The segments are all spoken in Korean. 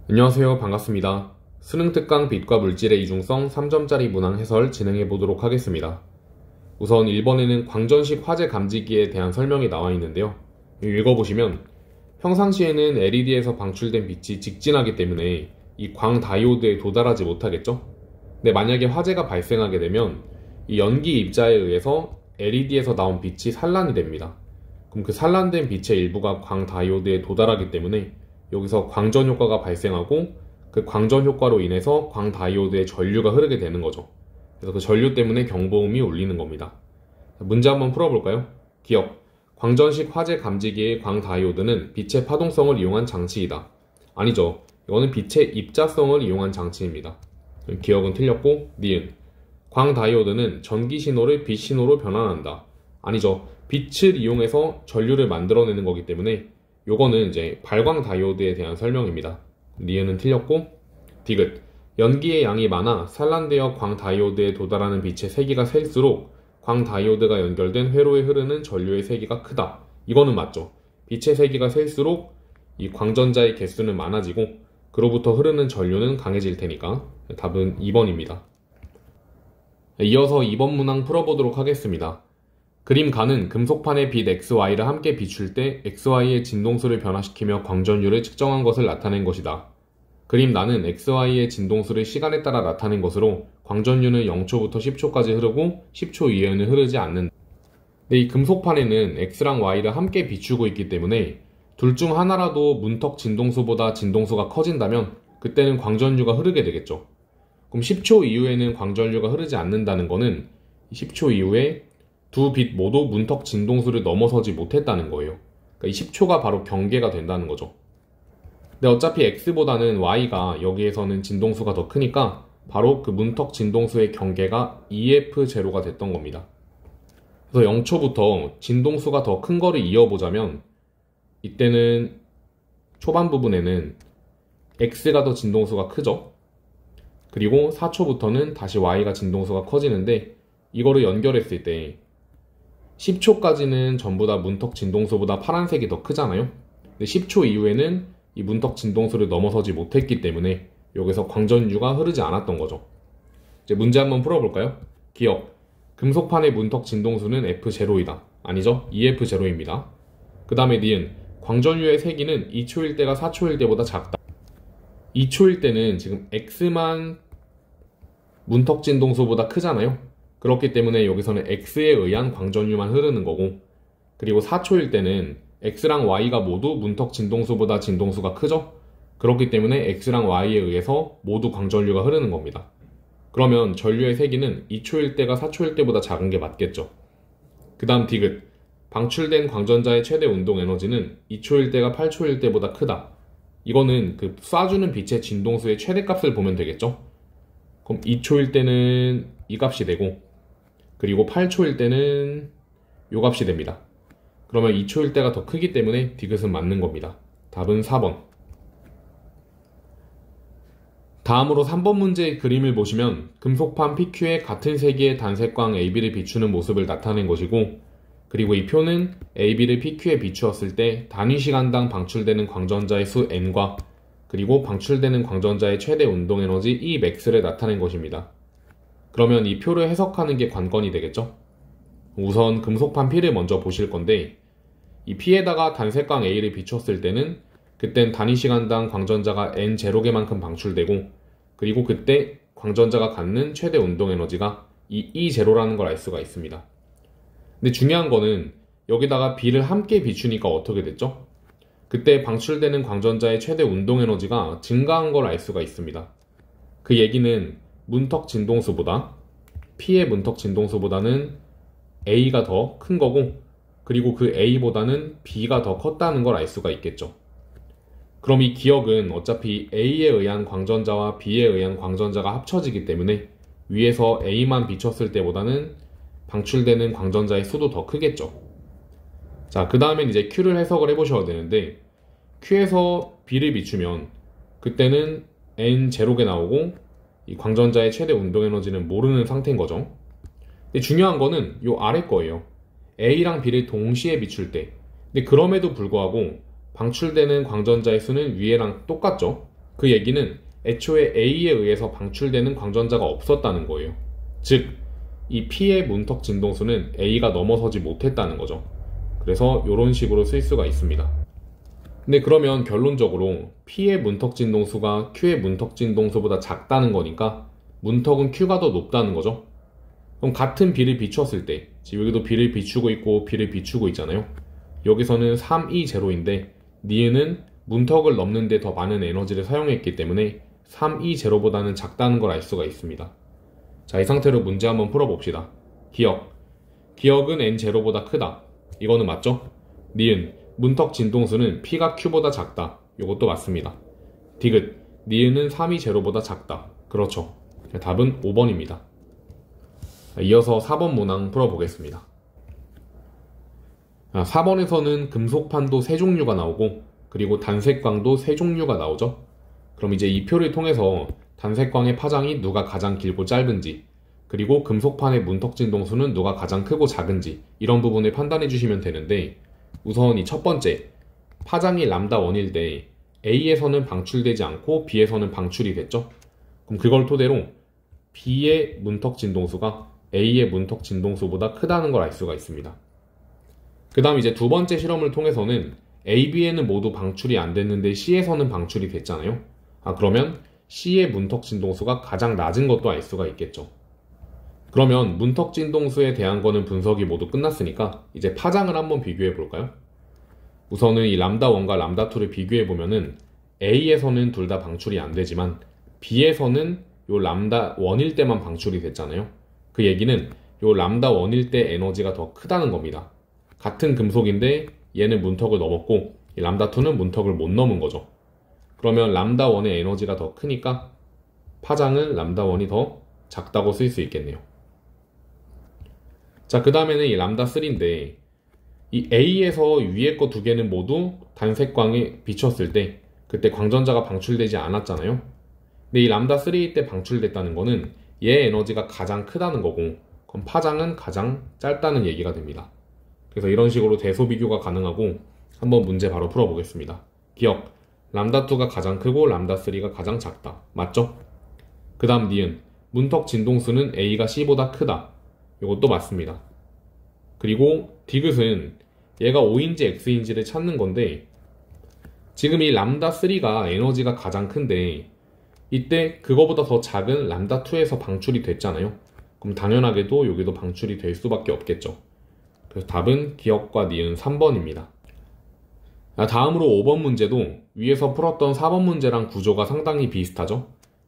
안녕하세요. 반갑습니다. 수능 특강 빛과 물질의 이중성 3점짜리 문항 해설 진행해 보도록 하겠습니다. 우선 1번에는 광전식 화재 감지기에 대한 설명이 나와 있는데요. 읽어보시면 평상시에는 LED에서 방출된 빛이 직진하기 때문에 이 광다이오드에 도달하지 못하겠죠? 근데 만약에 화재가 발생하게 되면 이 연기 입자에 의해서 LED에서 나온 빛이 산란이 됩니다. 그럼 그 산란된 빛의 일부가 광다이오드에 도달하기 때문에 여기서 광전 효과가 발생하고 그 광전 효과로 인해서 광다이오드에 전류가 흐르게 되는 거죠. 그래서 그 전류 때문에 경보음이 울리는 겁니다. 문제 한번 풀어볼까요? 기억. 광전식 화재 감지기의 광다이오드는 빛의 파동성을 이용한 장치이다. 아니죠. 이거는 빛의 입자성을 이용한 장치입니다. 기억은 틀렸고, 니은. 광다이오드는 전기 신호를 빛 신호로 변환한다. 아니죠. 빛을 이용해서 전류를 만들어내는 거기 때문에 요거는 이제 발광 다이오드에 대한 설명입니다. 니은은 틀렸고, 디귿. 연기의 양이 많아 산란되어 광 다이오드에 도달하는 빛의 세기가 셀수록 광 다이오드가 연결된 회로에 흐르는 전류의 세기가 크다. 이거는 맞죠. 빛의 세기가 셀수록 이 광전자의 개수는 많아지고 그로부터 흐르는 전류는 강해질 테니까 답은 2번입니다. 이어서 2번 문항 풀어보도록 하겠습니다. 그림 가는 금속판의 빛 XY를 함께 비출 때 XY의 진동수를 변화시키며 광전율을 측정한 것을 나타낸 것이다. 그림 나는 XY의 진동수를 시간에 따라 나타낸 것으로 광전율은 0초부터 10초까지 흐르고 10초 이후에는 흐르지 않는다. 근데 이 금속판에는 X랑 Y를 함께 비추고 있기 때문에 둘 중 하나라도 문턱 진동수보다 진동수가 커진다면 그때는 광전류가 흐르게 되겠죠. 그럼 10초 이후에는 광전류가 흐르지 않는다는 것은 10초 이후에 두 빛 모두 문턱 진동수를 넘어서지 못했다는 거예요. 그러니까 이 10초가 바로 경계가 된다는 거죠. 근데 어차피 X보다는 Y가 여기에서는 진동수가 더 크니까 바로 그 문턱 진동수의 경계가 EF0가 됐던 겁니다. 그래서 0초부터 진동수가 더 큰 거를 이어보자면 이때는 초반 부분에는 X가 더 진동수가 크죠. 그리고 4초부터는 다시 Y가 진동수가 커지는데 이거를 연결했을 때 10초까지는 전부 다 문턱 진동수보다 파란색이 더 크잖아요. 근데 10초 이후에는 이 문턱 진동수를 넘어서지 못했기 때문에 여기서 광전류가 흐르지 않았던 거죠. 이제 문제 한번 풀어볼까요? 기억. 금속판의 문턱 진동수는 F0이다. 아니죠? EF0입니다. 그 다음에 니은. 광전류의 세기는 2초일 때가 4초일 때보다 작다. 2초일 때는 지금 X만 문턱 진동수보다 크잖아요. 그렇기 때문에 여기서는 X에 의한 광전류만 흐르는 거고, 그리고 4초일 때는 X랑 Y가 모두 문턱 진동수보다 진동수가 크죠? 그렇기 때문에 X랑 Y에 의해서 모두 광전류가 흐르는 겁니다. 그러면 전류의 세기는 2초일 때가 4초일 때보다 작은 게 맞겠죠. 그 다음 디귿. 방출된 광전자의 최대 운동 에너지는 2초일 때가 8초일 때보다 크다. 이거는 그 쏴주는 빛의 진동수의 최대값을 보면 되겠죠? 그럼 2초일 때는 이 값이 되고, 그리고 8초일 때는 요 값이 됩니다. 그러면 2초일 때가 더 크기 때문에 디귿은 맞는 겁니다. 답은 4번. 다음으로 3번 문제의 그림을 보시면 금속판 PQ에 같은 세기의 단색광 AB를 비추는 모습을 나타낸 것이고, 그리고 이 표는 AB를 PQ에 비추었을 때 단위 시간당 방출되는 광전자의 수 N과 그리고 방출되는 광전자의 최대 운동 에너지 Emax를 나타낸 것입니다. 그러면 이 표를 해석하는 게 관건이 되겠죠? 우선 금속판 P를 먼저 보실 건데, 이 P에다가 단색광 A를 비췄을 때는 그땐 단위 시간당 광전자가 N0개만큼 방출되고, 그리고 그때 광전자가 갖는 최대 운동 에너지가 이 E0라는 걸 알 수가 있습니다. 근데 중요한 거는 여기다가 B를 함께 비추니까 어떻게 됐죠? 그때 방출되는 광전자의 최대 운동 에너지가 증가한 걸 알 수가 있습니다. 그 얘기는 문턱 진동수보다, P의 문턱 진동수보다는 A가 더 큰 거고, 그리고 그 A보다는 B가 더 컸다는 걸 알 수가 있겠죠. 그럼 이 기억은 어차피 A에 의한 광전자와 B에 의한 광전자가 합쳐지기 때문에 위에서 A만 비췄을 때보다는 방출되는 광전자의 수도 더 크겠죠. 자, 그 다음엔 이제 Q를 해석을 해보셔야 되는데, Q에서 B를 비추면 그때는 N0개 나오고 이 광전자의 최대 운동 에너지는 모르는 상태인 거죠. 근데 중요한 거는 요 아래 거예요. A랑 B를 동시에 비출 때. 근데 그럼에도 불구하고 방출되는 광전자의 수는 위에랑 똑같죠. 그 얘기는 애초에 A에 의해서 방출되는 광전자가 없었다는 거예요. 즉, 이 P의 문턱 진동수는 A가 넘어서지 못했다는 거죠. 그래서 이런 식으로 쓸 수가 있습니다. 근데 그러면 결론적으로 P의 문턱 진동수가 Q의 문턱 진동수보다 작다는 거니까 문턱은 Q가 더 높다는 거죠. 그럼 같은 B를 비추었을 때, 지금 여기도 B를 비추고 있고 B를 비추고 있잖아요. 여기서는 320인데 니은은 문턱을 넘는데 더 많은 에너지를 사용했기 때문에 320보다는 작다는 걸 알 수가 있습니다. 자, 이 상태로 문제 한번 풀어봅시다. 기억은 n0보다 크다. 이거는 맞죠? 니은 문턱 진동수는 P가 Q보다 작다. 이것도 맞습니다. 디귿 니은은 320보다 작다. 그렇죠. 답은 5번입니다. 이어서 4번 문항 풀어보겠습니다. 4번에서는 금속판도 세 종류가 나오고 그리고 단색광도 세 종류가 나오죠. 그럼 이제 이 표를 통해서 단색광의 파장이 누가 가장 길고 짧은지, 그리고 금속판의 문턱 진동수는 누가 가장 크고 작은지, 이런 부분을 판단해 주시면 되는데, 우선 이 첫 번째, 파장이 람다1일 때 A에서는 방출되지 않고 B에서는 방출이 됐죠. 그럼 그걸 토대로 B의 문턱 진동수가 A의 문턱 진동수보다 크다는 걸 알 수가 있습니다. 그 다음 이제 두 번째 실험을 통해서는 A, B에는 모두 방출이 안 됐는데 C에서는 방출이 됐잖아요. 그러면 C의 문턱 진동수가 가장 낮은 것도 알 수가 있겠죠. 그러면 문턱 진동수에 대한 거는 분석이 모두 끝났으니까 이제 파장을 한번 비교해 볼까요? 우선은 이 람다1과 람다2를 비교해 보면은 A에서는 둘 다 방출이 안 되지만 B에서는 요 람다1일 때만 방출이 됐잖아요. 그 얘기는 요 람다1일 때 에너지가 더 크다는 겁니다. 같은 금속인데 얘는 문턱을 넘었고 이 람다2는 문턱을 못 넘은 거죠. 그러면 람다1의 에너지가 더 크니까 파장은 람다1이 더 작다고 쓸 수 있겠네요. 자, 그 다음에는 이 람다3인데 이 A에서 위에 거 두 개는 모두 단색광에 비쳤을 때 그때 광전자가 방출되지 않았잖아요. 근데 이 람다3 때 방출됐다는 거는 얘 에너지가 가장 크다는 거고, 그럼 파장은 가장 짧다는 얘기가 됩니다. 그래서 이런 식으로 대소 비교가 가능하고 한번 문제 바로 풀어보겠습니다. 기억, 람다2가 가장 크고 람다3가 가장 작다. 맞죠? 그 다음 니은, 문턱 진동수는 A가 C보다 크다. 이것도 맞습니다. 그리고 디귿은 얘가 O인지 X인지를 찾는 건데, 지금 이 람다3가 에너지가 가장 큰데 이때 그거보다 더 작은 람다2에서 방출이 됐잖아요. 그럼 당연하게도 여기도 방출이 될 수밖에 없겠죠. 그래서 답은 기억과 니은 3번입니다. 다음으로 5번 문제도 위에서 풀었던 4번 문제랑 구조가 상당히 비슷하죠.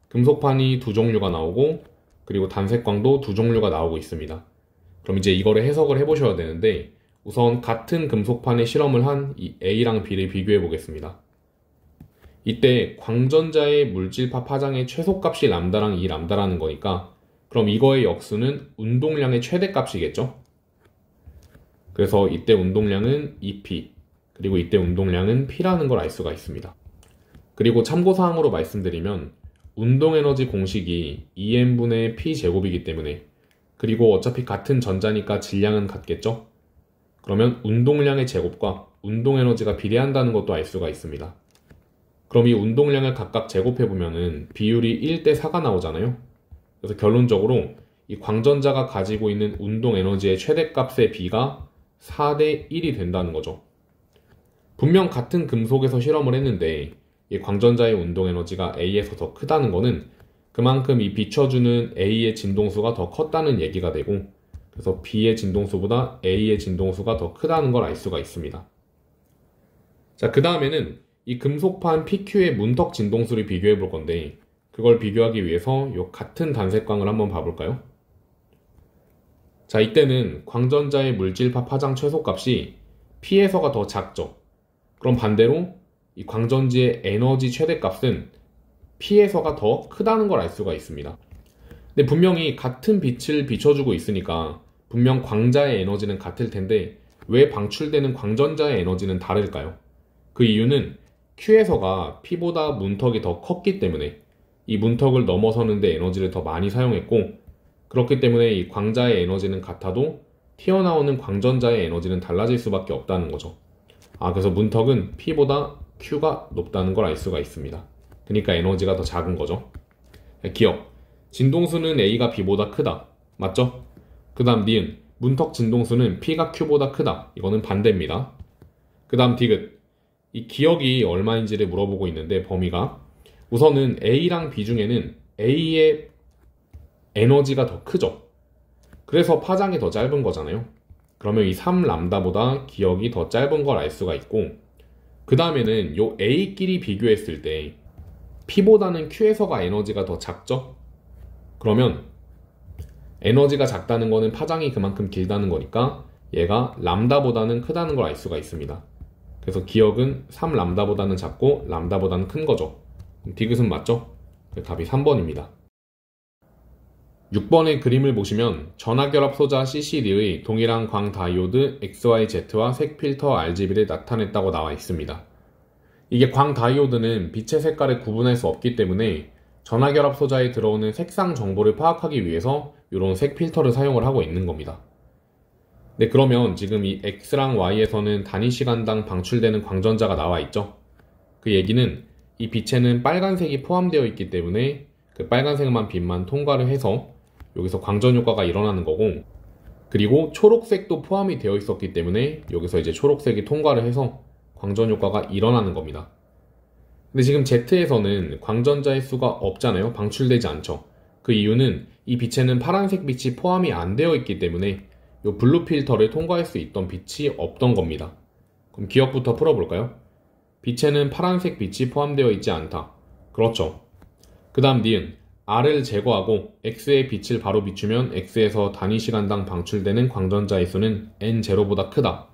금속판이 두 종류가 나오고 그리고 단색광도 두 종류가 나오고 있습니다. 그럼 이제 이거를 해석을 해보셔야 되는데, 우선 같은 금속판의 실험을 한 이 A랑 B를 비교해 보겠습니다. 이때 광전자의 물질파 파장의 최소값이 람다랑 이 람다라는 거니까 그럼 이거의 역수는 운동량의 최대값이겠죠? 그래서 이때 운동량은 2P, 그리고 이때 운동량은 P라는 걸 알 수가 있습니다. 그리고 참고사항으로 말씀드리면 운동에너지 공식이 EM분의 P제곱이기 때문에, 그리고 어차피 같은 전자니까 질량은 같겠죠? 그러면 운동량의 제곱과 운동에너지가 비례한다는 것도 알 수가 있습니다. 그럼 이 운동량을 각각 제곱해보면은 비율이 1대4가 나오잖아요. 그래서 결론적으로 이 광전자가 가지고 있는 운동에너지의 최대값의 비가 4대1이 된다는 거죠. 분명 같은 금속에서 실험을 했는데 이 광전자의 운동에너지가 A에서 더 크다는 거는 그만큼 이 비춰주는 A의 진동수가 더 컸다는 얘기가 되고, 그래서 B의 진동수보다 A의 진동수가 더 크다는 걸 알 수가 있습니다. 자, 그 다음에는 이 금속판 PQ의 문턱 진동수를 비교해 볼 건데, 그걸 비교하기 위해서 이 같은 단색광을 한번 봐볼까요? 자, 이때는 광전자의 물질파 파장 최소값이 P에서가 더 작죠. 그럼 반대로 이 광전지의 에너지 최대값은 P에서가 더 크다는 걸 알 수가 있습니다. 근데 분명히 같은 빛을 비춰주고 있으니까 분명 광자의 에너지는 같을 텐데 왜 방출되는 광전자의 에너지는 다를까요? 그 이유는 Q에서가 P보다 문턱이 더 컸기 때문에 이 문턱을 넘어서는데 에너지를 더 많이 사용했고, 그렇기 때문에 이 광자의 에너지는 같아도 튀어나오는 광전자의 에너지는 달라질 수밖에 없다는 거죠. 그래서 문턱은 P보다 Q가 높다는 걸 알 수가 있습니다. 그러니까 에너지가 더 작은 거죠. 기억. 진동수는 A가 B보다 크다. 맞죠? 그 다음 니은. 문턱 진동수는 P가 Q보다 크다. 이거는 반대입니다. 그 다음 디귿. 이 기억이 얼마인지를 물어보고 있는데 범위가 우선은 A랑 B 중에는 A의 에너지가 더 크죠. 그래서 파장이 더 짧은 거잖아요. 그러면 이 3람다보다 기억이 더 짧은 걸 알 수가 있고 그 다음에는 요 A끼리 비교했을 때 P보다는 Q에서가 에너지가 더 작죠? 그러면 에너지가 작다는 거는 파장이 그만큼 길다는 거니까 얘가 람다보다는 크다는 걸 알 수가 있습니다. 그래서 기억은 3람다보다는 작고 람다보다는 큰 거죠. 디귿은 맞죠? 답이 3번입니다. 6번의 그림을 보시면 전하결합 소자 CCD의 동일한 광다이오드 XYZ와 색필터 RGB를 나타냈다고 나와 있습니다. 이게 광다이오드는 빛의 색깔을 구분할 수 없기 때문에 전하결합 소자에 들어오는 색상 정보를 파악하기 위해서 이런 색필터를 사용을 하고 있는 겁니다. 네, 그러면 지금 이 X랑 Y에서는 단위 시간당 방출되는 광전자가 나와 있죠. 그 얘기는 이 빛에는 빨간색이 포함되어 있기 때문에 그 빨간색만 빛만 통과를 해서 여기서 광전 효과가 일어나는 거고 그리고 초록색도 포함이 되어 있었기 때문에 여기서 이제 초록색이 통과를 해서 광전 효과가 일어나는 겁니다. 근데 지금 Z에서는 광전자의 수가 없잖아요. 방출되지 않죠. 그 이유는 이 빛에는 파란색 빛이 포함이 안 되어 있기 때문에 이 블루 필터를 통과할 수 있던 빛이 없던 겁니다. 그럼 기억부터 풀어볼까요? 빛에는 파란색 빛이 포함되어 있지 않다. 그렇죠. 그 다음 니은 R을 제거하고 X의 빛을 바로 비추면 X에서 단위 시간당 방출되는 광전자의 수는 N0보다 크다.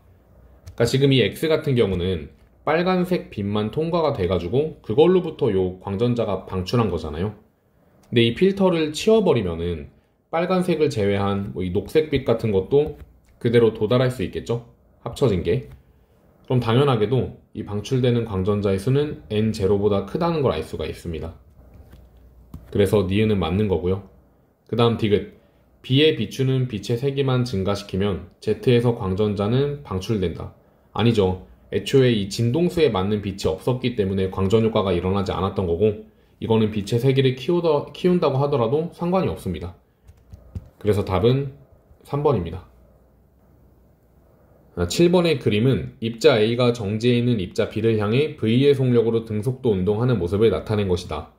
그러니까 지금 이 X 같은 경우는 빨간색 빛만 통과가 돼가지고 그걸로부터 요 광전자가 방출한 거잖아요. 근데 이 필터를 치워버리면은 빨간색을 제외한 이 녹색빛 같은 것도 그대로 도달할 수 있겠죠? 합쳐진 게. 그럼 당연하게도 이 방출되는 광전자의 수는 N0보다 크다는 걸 알 수가 있습니다. 그래서 니은은 맞는 거고요. 그 다음 디귿. B에 비추는 빛의 세기만 증가시키면 Z에서 광전자는 방출된다. 아니죠. 애초에 이 진동수에 맞는 빛이 없었기 때문에 광전 효과가 일어나지 않았던 거고 이거는 빛의 세기를 키운다고 하더라도 상관이 없습니다. 그래서 답은 3번입니다. 7번의 그림은 입자 A가 정지해 있는 입자 B를 향해 V의 속력으로 등속도 운동하는 모습을 나타낸 것이다.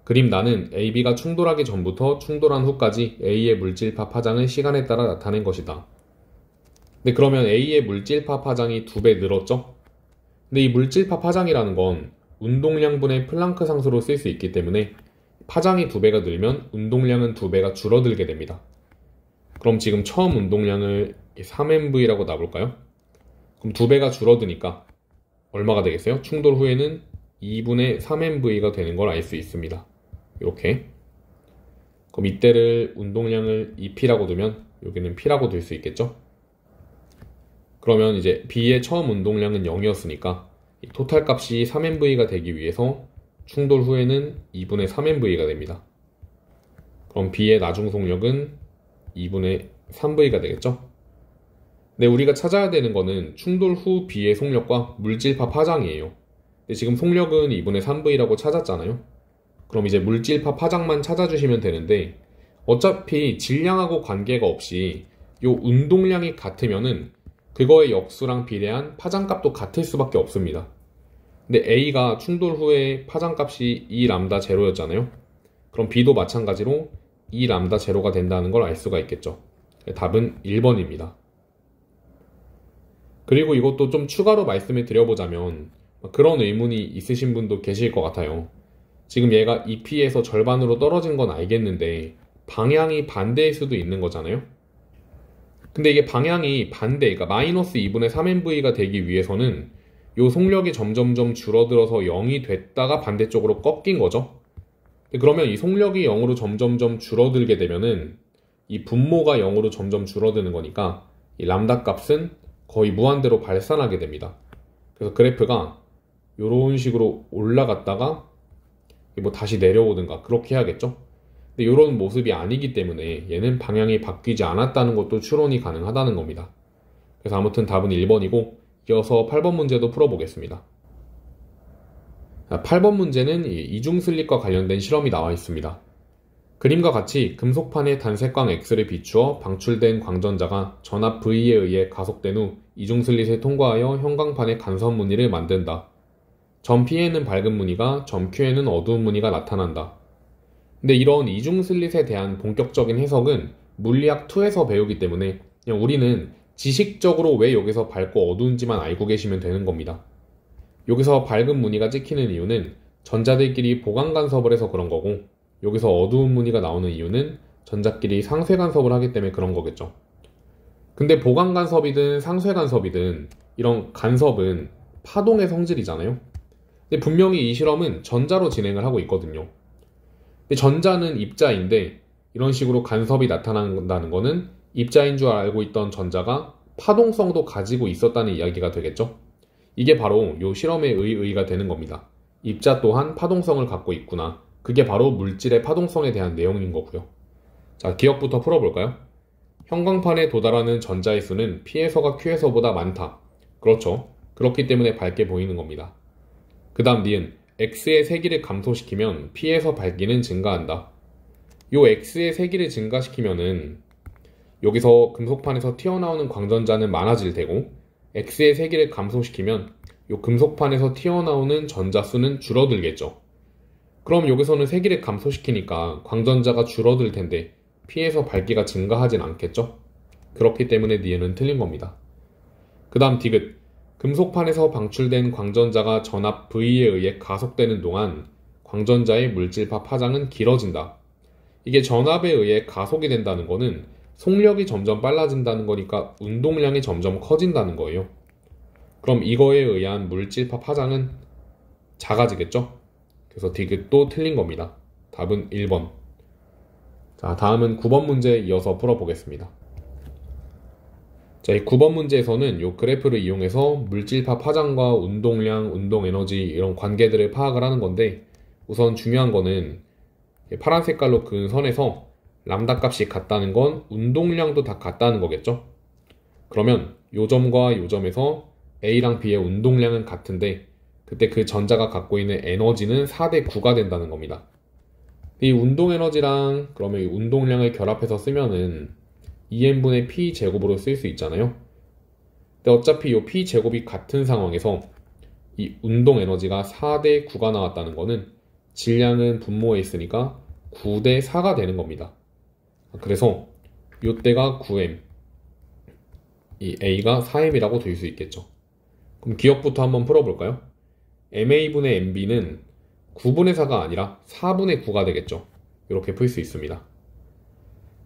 그림 나는 AB가 충돌하기 전부터 충돌한 후까지 A의 물질파 파장을 시간에 따라 나타낸 것이다. 근데 그러면 A의 물질파 파장이 2배 늘었죠? 근데 이 물질파 파장이라는 건 운동량분의 플랑크 상수로 쓸 수 있기 때문에 파장이 2배가 늘면 운동량은 2배가 줄어들게 됩니다. 그럼 지금 처음 운동량을 3mV라고 놔볼까요? 그럼 2배가 줄어드니까 얼마가 되겠어요? 충돌 후에는 2분의 3mV가 되는 걸 알 수 있습니다. 이렇게. 그럼 이때를 운동량을 2P라고 두면 여기는 P라고 둘 수 있겠죠? 그러면 이제 B의 처음 운동량은 0이었으니까 이 토탈 값이 3mV가 되기 위해서 충돌 후에는 2분의 3mV가 됩니다. 그럼 B의 나중 속력은 2분의 3V가 되겠죠? 근데 우리가 찾아야 되는 거는 충돌 후 B의 속력과 물질파 파장이에요. 근데 지금 속력은 2분의 3V라고 찾았잖아요. 그럼 이제 물질파 파장만 찾아주시면 되는데 어차피 질량하고 관계가 없이 요 운동량이 같으면은 그거의 역수랑 비례한 파장값도 같을 수밖에 없습니다. 근데 A가 충돌 후에 파장값이 2람다 제로였잖아요. 그럼 B도 마찬가지로 2람다 제로가 된다는 걸 알 수가 있겠죠. 답은 1번입니다. 그리고 이것도 좀 추가로 말씀을 드려보자면 그런 의문이 있으신 분도 계실 것 같아요. 지금 얘가 2P에서 절반으로 떨어진 건 알겠는데 방향이 반대일 수도 있는 거잖아요. 근데 이게 방향이 반대, 그러니까 마이너스 2분의 3mV가 되기 위해서는 요 속력이 점점점 줄어들어서 0이 됐다가 반대쪽으로 꺾인 거죠. 그러면 이 속력이 0으로 점점점 줄어들게 되면은 이 분모가 0으로 점점 줄어드는 거니까 이 람다 값은 거의 무한대로 발산하게 됩니다. 그래서 그래프가 이런 식으로 올라갔다가 뭐 다시 내려오든가 그렇게 해야겠죠. 근데 이런 모습이 아니기 때문에 얘는 방향이 바뀌지 않았다는 것도 추론이 가능하다는 겁니다. 그래서 아무튼 답은 1번이고 이어서 8번 문제도 풀어보겠습니다. 8번 문제는 이중슬립과 관련된 실험이 나와 있습니다. 그림과 같이 금속판에 단색광 X를 비추어 방출된 광전자가 전압 V에 의해 가속된 후 이중슬릿을 통과하여 형광판에 간섭 무늬를 만든다. 점 P에는 밝은 무늬가, 점 Q에는 어두운 무늬가 나타난다. 근데 이런 이중슬릿에 대한 본격적인 해석은 물리학 2에서 배우기 때문에 그냥 우리는 지식적으로 왜 여기서 밝고 어두운지만 알고 계시면 되는 겁니다. 여기서 밝은 무늬가 찍히는 이유는 전자들끼리 보강 간섭을 해서 그런 거고, 여기서 어두운 무늬가 나오는 이유는 전자끼리 상쇄 간섭을 하기 때문에 그런 거겠죠. 근데 보강 간섭이든 상쇄 간섭이든 이런 간섭은 파동의 성질이잖아요. 근데 분명히 이 실험은 전자로 진행을 하고 있거든요. 근데 전자는 입자인데 이런 식으로 간섭이 나타난다는 거는 입자인 줄 알고 있던 전자가 파동성도 가지고 있었다는 이야기가 되겠죠. 이게 바로 이 실험의 의의가 되는 겁니다. 입자 또한 파동성을 갖고 있구나. 그게 바로 물질의 파동성에 대한 내용인 거고요. 자, 기억부터 풀어볼까요? 형광판에 도달하는 전자의 수는 P에서가 Q에서보다 많다. 그렇죠. 그렇기 때문에 밝게 보이는 겁니다. 그 다음 니은 X의 세기를 감소시키면 P에서 밝기는 증가한다. 요 X의 세기를 증가시키면은 여기서 금속판에서 튀어나오는 광전자는 많아질 테고, X의 세기를 감소시키면 요 금속판에서 튀어나오는 전자 수는 줄어들겠죠. 그럼 여기서는 세기를 감소시키니까 광전자가 줄어들 텐데 P에서 밝기가 증가하진 않겠죠? 그렇기 때문에 니은은 틀린 겁니다. 그 다음 디귿. 금속판에서 방출된 광전자가 전압 V에 의해 가속되는 동안 광전자의 물질파 파장은 길어진다. 이게 전압에 의해 가속이 된다는 거는 속력이 점점 빨라진다는 거니까 운동량이 점점 커진다는 거예요. 그럼 이거에 의한 물질파 파장은 작아지겠죠? 그래서 디귿도 틀린 겁니다. 답은 1번. 자, 다음은 9번 문제 이어서 풀어보겠습니다. 자, 이 9번 문제에서는 이 그래프를 이용해서 물질파 파장과 운동량, 운동에너지 이런 관계들을 파악을 하는 건데, 우선 중요한 거는 파란 색깔로 그은 선에서 람다 값이 같다는 건 운동량도 다 같다는 거겠죠? 그러면 요 점과 요 점에서 A랑 B의 운동량은 같은데 그때 그 전자가 갖고 있는 에너지는 4대 9가 된다는 겁니다. 이 운동에너지랑 그러면 이 운동량을 결합해서 쓰면은 2n분의 p 제곱으로 쓸 수 있잖아요. 근데 어차피 이 p 제곱이 같은 상황에서 이 운동에너지가 4대 9가 나왔다는 거는 질량은 분모에 있으니까 9대 4가 되는 겁니다. 그래서 이때가 9m, 이 A가 4m이라고 될 수 있겠죠. 그럼 기억부터 한번 풀어볼까요? MA분의 MB는 9분의 4가 아니라 4분의 9가 되겠죠. 이렇게 풀 수 있습니다.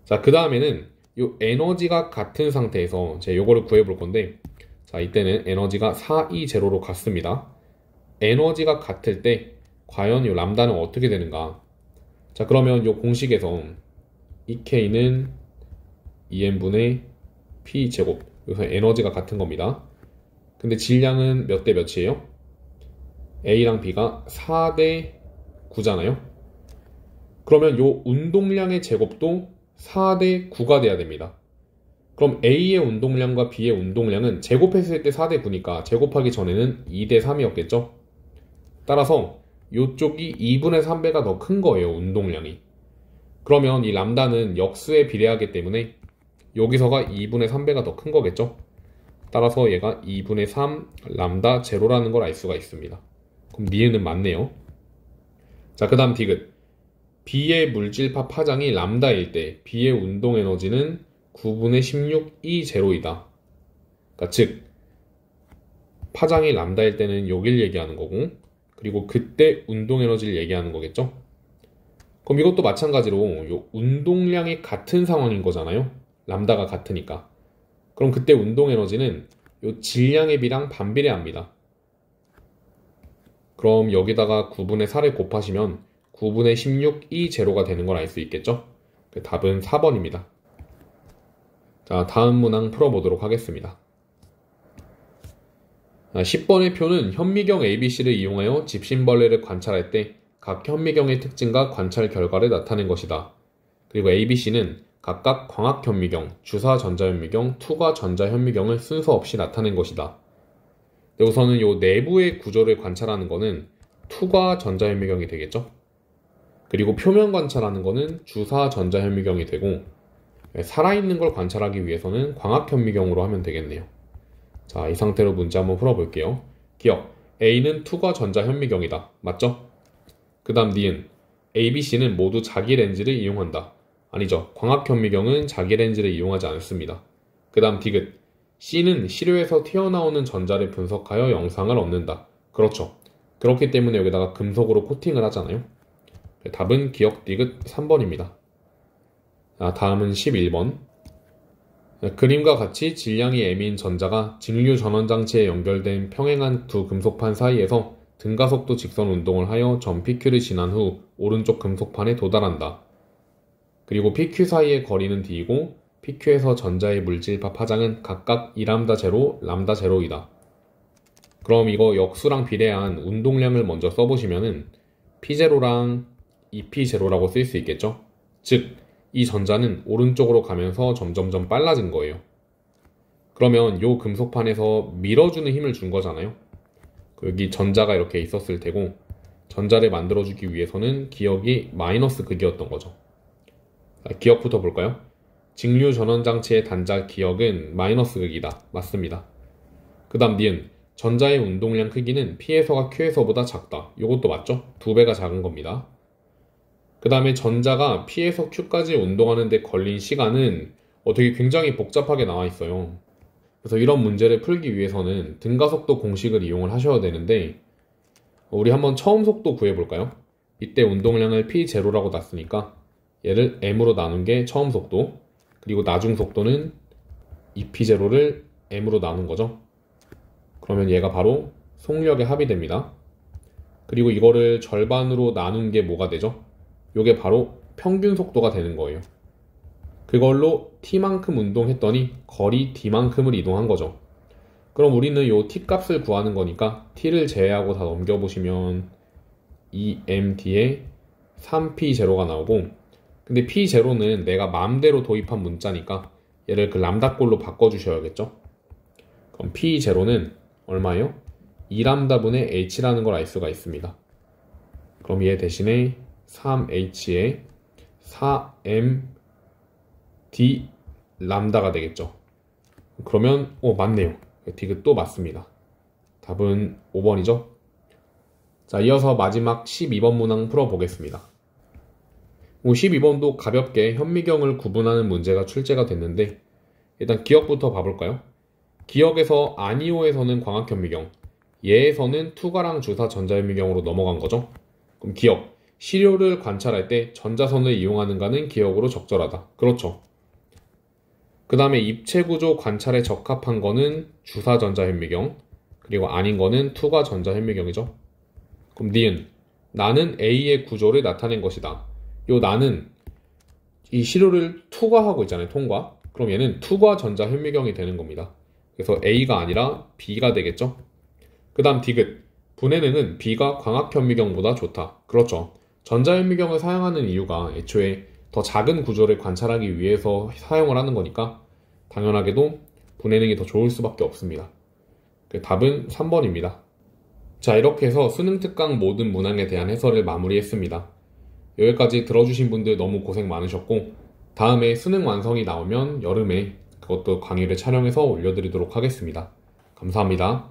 자, 그 다음에는 이 에너지가 같은 상태에서 제가 요거를 구해볼 건데, 자, 이때는 에너지가 4E0로 같습니다. 에너지가 같을 때 과연 이 람다는 어떻게 되는가? 자, 그러면 이 공식에서 EK는 2n분의 P제곱, 여기서 에너지가 같은 겁니다. 근데 질량은 몇 대 몇이에요? A랑 B가 4대 9잖아요. 그러면 요 운동량의 제곱도 4대 9가 돼야 됩니다. 그럼 A의 운동량과 B의 운동량은 제곱했을 때 4대 9니까 제곱하기 전에는 2대 3이었겠죠? 따라서 요쪽이 2분의 3배가 더 큰 거예요, 운동량이. 그러면 이 람다는 역수에 비례하기 때문에 여기서가 2분의 3배가 더 큰 거겠죠? 따라서 얘가 2분의 3 람다 제로라는 걸 알 수가 있습니다. 그럼 니은은 맞네요. 자, 그 다음 디귿. B의 물질파 파장이 람다일 때 B의 운동에너지는 9분의 16 E 제로이다. 그러니까 즉 파장이 람다일 때는 여길 얘기하는 거고, 그리고 그때 운동에너지를 얘기하는 거겠죠? 그럼 이것도 마찬가지로 요 운동량이 같은 상황인 거잖아요. 람다가 같으니까. 그럼 그때 운동에너지는 요 질량의 비랑 반비례합니다. 그럼 여기다가 9분의 4를 곱하시면 9분의 16 E0가 되는 걸 알 수 있겠죠? 답은 4번입니다. 자, 다음 문항 풀어보도록 하겠습니다. 10번의 표는 현미경 ABC를 이용하여 집신벌레를 관찰할 때 각 현미경의 특징과 관찰 결과를 나타낸 것이다. 그리고 ABC는 각각 광학현미경, 주사전자현미경, 투과전자현미경을 순서 없이 나타낸 것이다. 우선은 이 내부의 구조를 관찰하는 것은 투과 전자현미경이 되겠죠. 그리고 표면 관찰하는 거는 주사 전자현미경이 되고, 살아있는 걸 관찰하기 위해서는 광학현미경으로 하면 되겠네요. 자, 이 상태로 문제 한번 풀어볼게요. 기억, A는 투과 전자현미경이다. 맞죠? 그 다음 니은, A, B, C는 모두 자기 렌즈를 이용한다. 아니죠. 광학현미경은 자기 렌즈를 이용하지 않습니다. 그 다음 디귿, C는 시료에서 튀어나오는 전자를 분석하여 영상을 얻는다. 그렇죠. 그렇기 때문에 여기다가 금속으로 코팅을 하잖아요. 답은 기억 디귿 3번입니다. 자, 다음은 11번. 그림과 같이 질량이 m인 전자가 직류 전원장치에 연결된 평행한 두 금속판 사이에서 등가속도 직선 운동을 하여 점 PQ를 지난 후 오른쪽 금속판에 도달한다. 그리고 PQ 사이의 거리는 D이고 PQ에서 전자의 물질파 파장은 각각 2λ 제로, 람다 제로이다. 그럼 이거 역수랑 비례한 운동량을 먼저 써보시면은 P0랑 2P0라고 쓸 수 있겠죠? 즉, 이 전자는 오른쪽으로 가면서 점점점 빨라진 거예요. 그러면 요 금속판에서 밀어주는 힘을 준 거잖아요. 여기 전자가 이렇게 있었을 테고 전자를 만들어주기 위해서는 기역이 마이너스 극이었던 거죠. 자, 기역부터 볼까요? 직류 전원장치의 단자 기역은 마이너스 극이다. 맞습니다. 그 다음 니은, 전자의 운동량 크기는 P에서가 Q에서보다 작다. 이것도 맞죠? 2배가 작은 겁니다. 그 다음에 전자가 P에서 Q까지 운동하는 데 걸린 시간은 되게 굉장히 복잡하게 나와 있어요. 그래서 이런 문제를 풀기 위해서는 등가속도 공식을 이용을 하셔야 되는데, 우리 한번 처음 속도 구해볼까요? 이때 운동량을 P0라고 놨으니까 얘를 M으로 나눈 게 처음 속도, 그리고 나중 속도는 2P0를 M으로 나눈 거죠. 그러면 얘가 바로 속력의 합이 됩니다. 그리고 이거를 절반으로 나눈 게 뭐가 되죠? 요게 바로 평균 속도가 되는 거예요. 그걸로 T만큼 운동했더니 거리 D만큼을 이동한 거죠. 그럼 우리는 요 T 값을 구하는 거니까 T를 제외하고 다 넘겨보시면 2mD에 3P0가 나오고, 근데 P0는 내가 마음대로 도입한 문자니까 얘를 그 람다꼴로 바꿔주셔야겠죠. 그럼 P0는 얼마예요? 2람다분의 H라는 걸 알 수가 있습니다. 그럼 얘 대신에 3H에 4mD 람다가 되겠죠. 그러면 맞네요. 디귿도 맞습니다. 답은 5번이죠. 자, 이어서 마지막 12번 문항 풀어보겠습니다. 12번도 가볍게 현미경을 구분하는 문제가 출제가 됐는데, 일단 기역부터 봐볼까요? 기역에서 아니오에서는 광학현미경, 예에서는 투과랑 주사 전자현미경으로 넘어간 거죠. 그럼 기역, 시료를 관찰할 때 전자선을 이용하는가는 기역으로 적절하다. 그렇죠. 그 다음에 입체구조 관찰에 적합한 거는 주사 전자현미경, 그리고 아닌 거는 투과 전자현미경이죠. 그럼 니은, 나는 A의 구조를 나타낸 것이다. 요 나는 이 시료를 투과하고 있잖아요. 통과. 그럼 얘는 투과 전자현미경이 되는 겁니다. 그래서 A가 아니라 B가 되겠죠. 그 다음 디귿, 분해능은 B가 광학현미경보다 좋다. 그렇죠. 전자현미경을 사용하는 이유가 애초에 더 작은 구조를 관찰하기 위해서 사용을 하는 거니까 당연하게도 분해능이 더 좋을 수밖에 없습니다. 답은 3번입니다. 자, 이렇게 해서 수능 특강 모든 문항에 대한 해설을 마무리했습니다. 여기까지 들어주신 분들 너무 고생 많으셨고, 다음에 수능 완성이 나오면 여름에 그것도 강의를 촬영해서 올려드리도록 하겠습니다. 감사합니다.